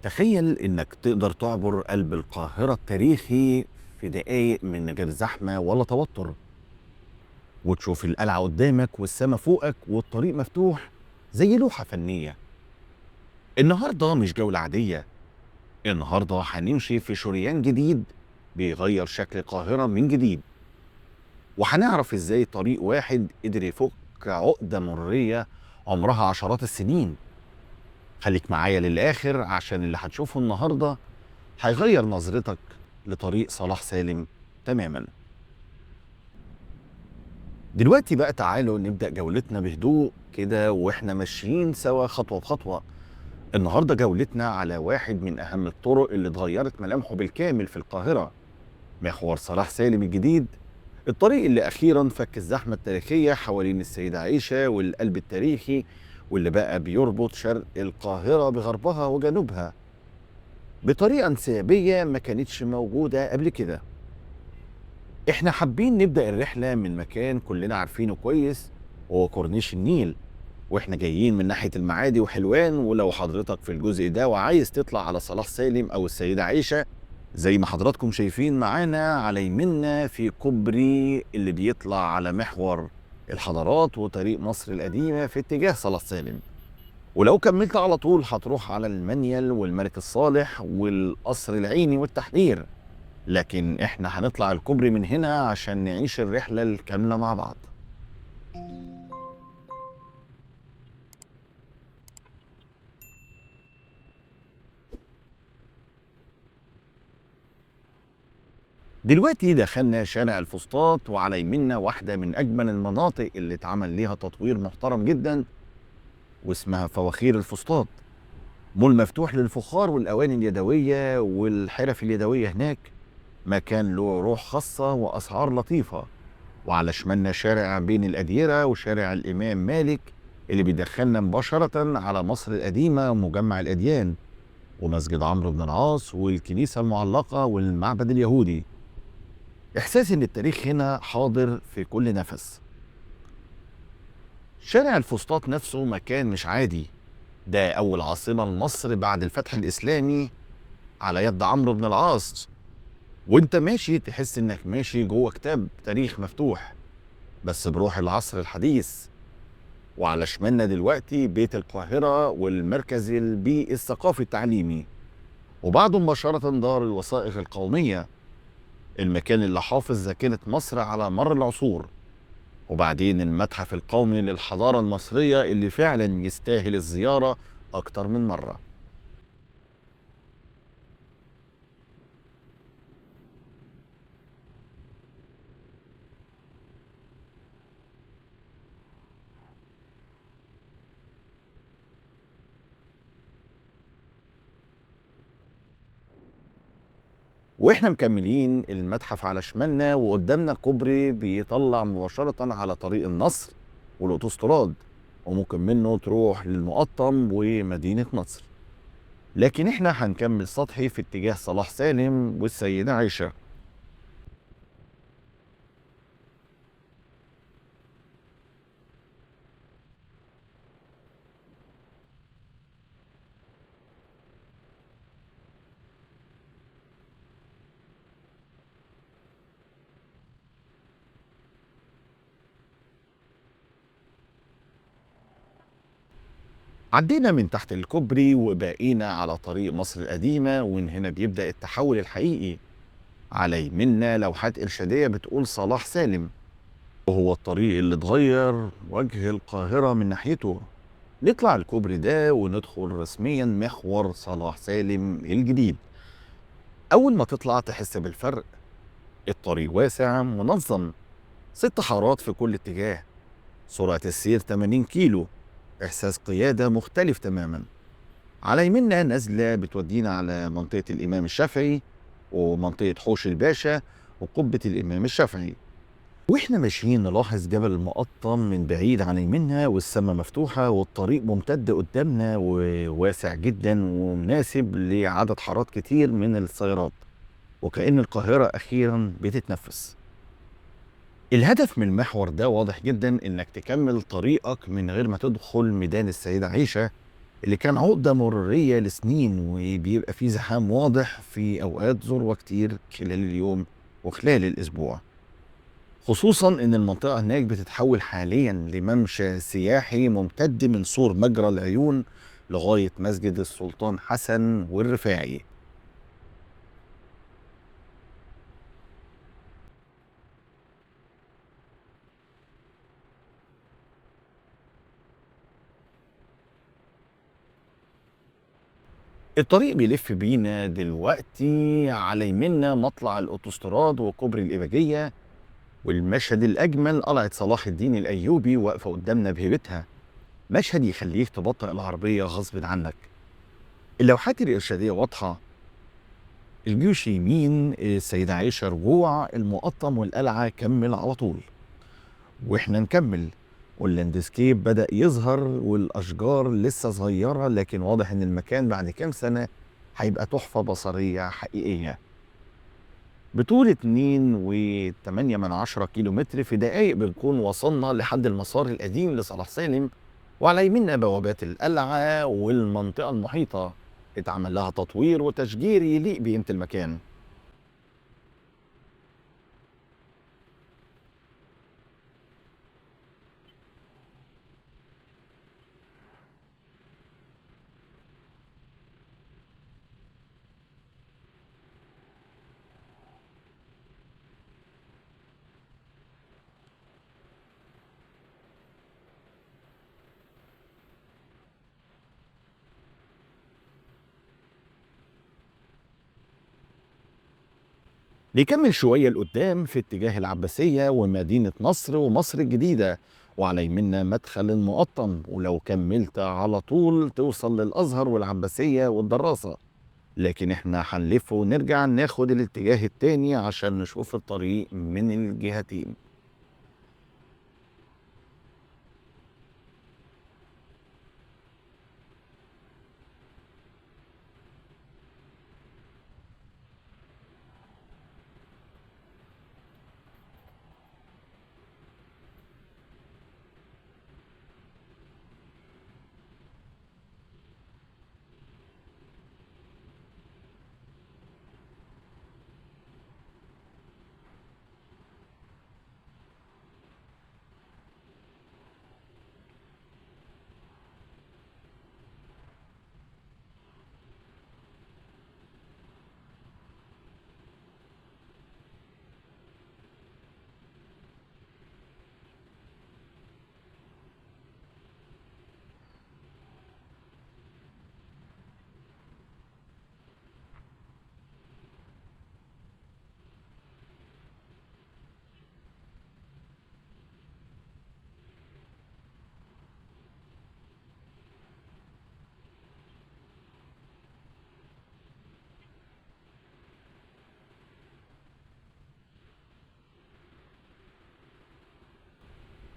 تخيل إنك تقدر تعبر قلب القاهرة التاريخي في دقايق من غير زحمة ولا توتر، وتشوف القلعة قدامك والسما فوقك والطريق مفتوح زي لوحة فنية. النهاردة مش جولة عادية، النهاردة هنمشي في شريان جديد بيغير شكل القاهرة من جديد، وهنعرف ازاي طريق واحد قدر يفك عقدة مرية عمرها عشرات السنين. خليك معايا للآخر عشان اللي هتشوفه النهاردة هيغير نظرتك لطريق صلاح سالم تماما. دلوقتي بقى تعالوا نبدأ جولتنا بهدوء كده واحنا ماشيين سوا خطوة بخطوة. النهاردة جولتنا على واحد من أهم الطرق اللي اتغيرت ملامحه بالكامل في القاهرة، محور صلاح سالم الجديد، الطريق اللي أخيرا فك الزحمة التاريخية حوالين السيدة عائشة والقلب التاريخي، واللي بقى بيربط شرق القاهرة بغربها وجنوبها بطريقة انسيابية ما كانتش موجودة قبل كده. احنا حابين نبدأ الرحلة من مكان كلنا عارفينه كويس، وهو كورنيش النيل، واحنا جايين من ناحية المعادي وحلوان. ولو حضرتك في الجزء ده وعايز تطلع على صلاح سالم او السيدة عائشة، زي ما حضراتكم شايفين معانا على يمنا في كوبري اللي بيطلع على محور الحضارات وطريق مصر القديمة في اتجاه صلاح سالم. ولو كملت على طول هتروح على المنيل والملك الصالح والقصر العيني والتحرير، لكن احنا هنطلع الكوبري من هنا عشان نعيش الرحلة الكاملة مع بعض. دلوقتي دخلنا شارع الفسطاط، وعلى يمنا واحدة من أجمل المناطق اللي اتعمل ليها تطوير محترم جدا، واسمها فواخير الفسطاط. مول مفتوح للفخار والأواني اليدوية والحرف اليدوية هناك، مكان له روح خاصة وأسعار لطيفة. وعلى شمالنا شارع بين الأديرة وشارع الإمام مالك اللي بيدخلنا مباشرة على مصر القديمة ومجمع الأديان ومسجد عمرو بن العاص والكنيسة المعلقة والمعبد اليهودي. إحساس إن التاريخ هنا حاضر في كل نفس. شارع الفسطاط نفسه مكان مش عادي، ده أول عاصمة لمصر بعد الفتح الإسلامي على يد عمرو بن العاص. وانت ماشي تحس انك ماشي جوه كتاب تاريخ مفتوح بس بروح العصر الحديث. وعلى شمالنا دلوقتي بيت القاهرة والمركز البيئي الثقافي التعليمي، وبعده مباشرة دار الوثائق القومية، المكان اللي حافظ ذاكرة مصر على مر العصور. وبعدين المتحف القومي للحضارة المصرية اللي فعلا يستاهل الزيارة أكتر من مرة. واحنا مكملين المتحف على شمالنا، وقدامنا كوبري بيطلع مباشرة على طريق النصر والاوتوستراد، وممكن منه تروح للمقطم ومدينة نصر. لكن احنا هنكمل سطحي في اتجاه صلاح سالم والسيدة عائشة. عدينا من تحت الكوبري وبقينا على طريق مصر القديمة، ومن هنا بيبدأ التحول الحقيقي. على يمنا لوحات إرشادية بتقول صلاح سالم، وهو الطريق اللي اتغير وجه القاهرة من ناحيته. نطلع الكوبري ده وندخل رسميا محور صلاح سالم الجديد. أول ما تطلع تحس بالفرق، الطريق واسع منظم، 6 حارات في كل اتجاه، سرعة السير 80 كيلو، إحساس قيادة مختلف تماما. على يمنا نزلة بتودينا على منطقة الإمام الشافعي ومنطقة حوش الباشا وقبة الإمام الشافعي. واحنا ماشيين نلاحظ جبل المقطم من بعيد عن يمنا، والسماء مفتوحة والطريق ممتد قدامنا وواسع جدا ومناسب لعدد حارات كتير من السيارات، وكأن القاهرة أخيرا بتتنفس. الهدف من المحور ده واضح جدا، إنك تكمل طريقك من غير ما تدخل ميدان السيدة عائشة اللي كان عقدة مرورية لسنين وبيبقى فيه زحام واضح في أوقات ذروة كتير خلال اليوم وخلال الأسبوع، خصوصا إن المنطقة هناك بتتحول حاليا لممشى سياحي ممتد من سور مجرى العيون لغاية مسجد السلطان حسن والرفاعي. الطريق بيلف بينا دلوقتي على يمنا مطلع الأوتوستراد وكوبري الإباجية، والمشهد الأجمل قلعة صلاح الدين الأيوبي واقفة قدامنا بهيبتها، مشهد يخليك تبطئ العربية غصب عنك. اللوحات الإرشادية واضحة، الجيوش يمين، السيدة عائشة رجوع، المقطم والقلعة كمل على طول، واحنا نكمل. واللاندسكيب بدأ يظهر والأشجار لسه صغيرة، لكن واضح إن المكان بعد كام سنة هيبقى تحفة بصرية حقيقية. بطول 2.8 كيلو متر في دقايق بنكون وصلنا لحد المسار القديم لصلاح سالم، وعلى يمنا بوابات القلعة والمنطقة المحيطة اتعمل لها تطوير وتشجير يليق بقيمة المكان. نكمل شوية لقدام في اتجاه العباسية ومدينة نصر ومصر الجديدة، وعلى يمنا مدخل المقطم، ولو كملت على طول توصل للأزهر والعباسية والدراسة. لكن احنا هنلف ونرجع ناخد الاتجاه التاني عشان نشوف الطريق من الجهتين.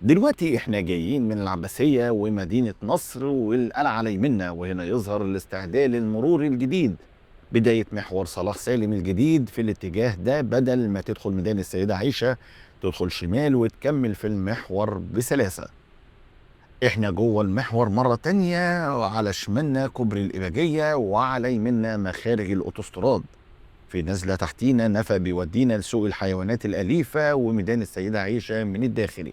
دلوقتي احنا جايين من العباسية ومدينة نصر والقلعة على يمنا، وهنا يظهر الاستعداد المروري الجديد، بداية محور صلاح سالم الجديد في الاتجاه ده، بدل ما تدخل ميدان السيدة عائشة تدخل شمال وتكمل في المحور بسلاسة. احنا جوه المحور مرة تانية، على شمالنا كوبري الإباجية وعلى يمنا مخارج الأوتوستراد، في نزلة تحتينا نفق بيودينا لسوق الحيوانات الأليفة وميدان السيدة عائشة من الداخلي.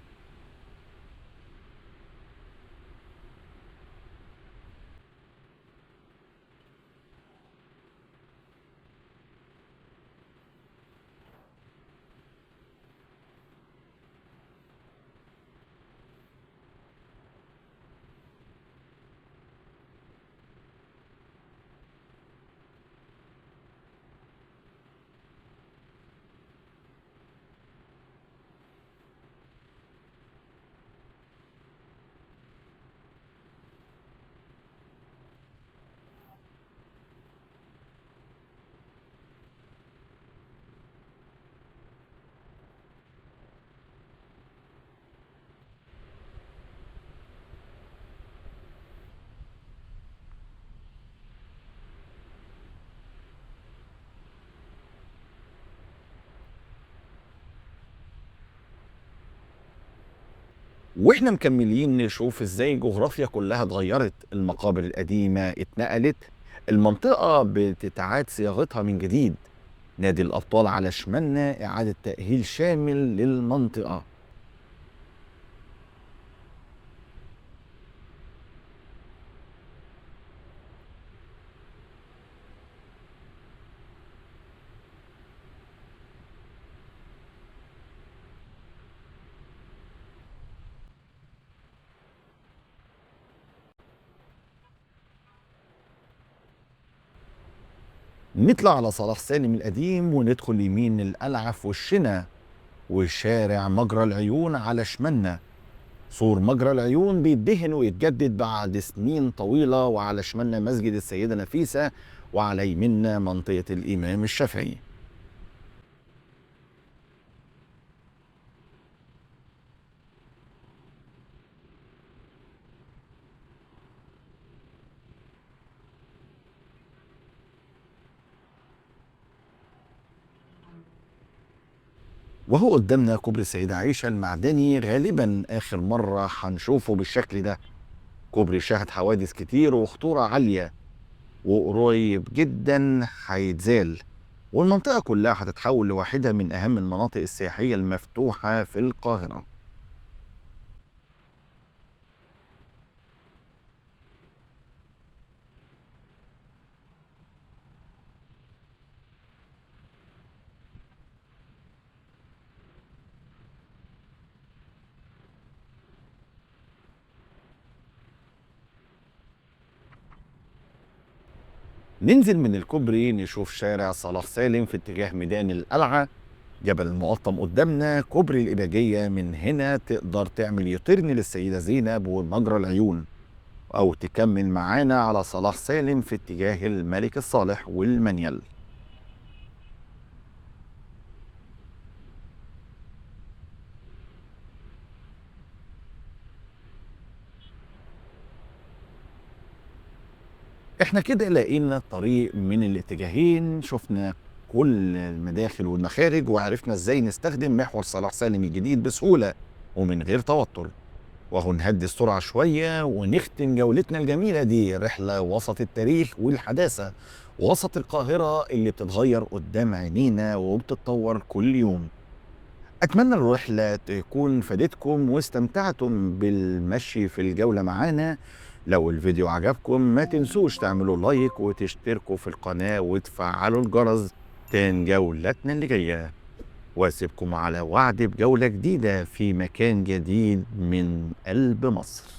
واحنا مكملين نشوف ازاي الجغرافيا كلها اتغيرت، المقابر القديمة اتنقلت، المنطقة بتتعاد صياغتها من جديد. نادي الأبطال على شمالنا إعادة تأهيل شامل للمنطقة. نطلع على صلاح سالم القديم وندخل يمين القلعة في وشنا، وشارع مجرى العيون على شمالنا. سور مجرى العيون بيدهن ويتجدد بعد سنين طويلة، وعلى شمالنا مسجد السيدة نفيسة، وعلى يميننا منطقة الإمام الشافعي. وهو قدامنا كوبري السيدة عائشة المعدني، غالبا آخر مرة هنشوفه بالشكل ده. كوبري شهد حوادث كتير وخطورة عالية، وقريب جدا هيتزال، والمنطقة كلها هتتحول لواحدة من أهم المناطق السياحية المفتوحة في القاهرة. ننزل من الكوبري نشوف شارع صلاح سالم في اتجاه ميدان القلعة، جبل المقطم قدامنا، كوبري الإباجية من هنا تقدر تعمل يوتيرن للسيدة زينب ومجرى العيون، أو تكمل معانا على صلاح سالم في اتجاه الملك الصالح والمنيل. احنا كده لقينا الطريق من الاتجاهين، شفنا كل المداخل والمخارج، وعرفنا ازاي نستخدم محور صلاح سالم الجديد بسهولة ومن غير توتر. وهو نهدي السرعة شوية ونختم جولتنا الجميلة دي، رحلة وسط التاريخ والحداثة، وسط القاهرة اللي بتتغير قدام عينينا وبتتطور كل يوم. أتمنى الرحلة تكون فادتكم واستمتعتم بالمشي في الجولة معانا. لو الفيديو عجبكم ما تنسوش تعملوا لايك وتشتركوا في القناة وتفعلوا الجرس تان جولتنا اللي جاية. واسيبكم على وعد بجولة جديدة في مكان جديد من قلب مصر.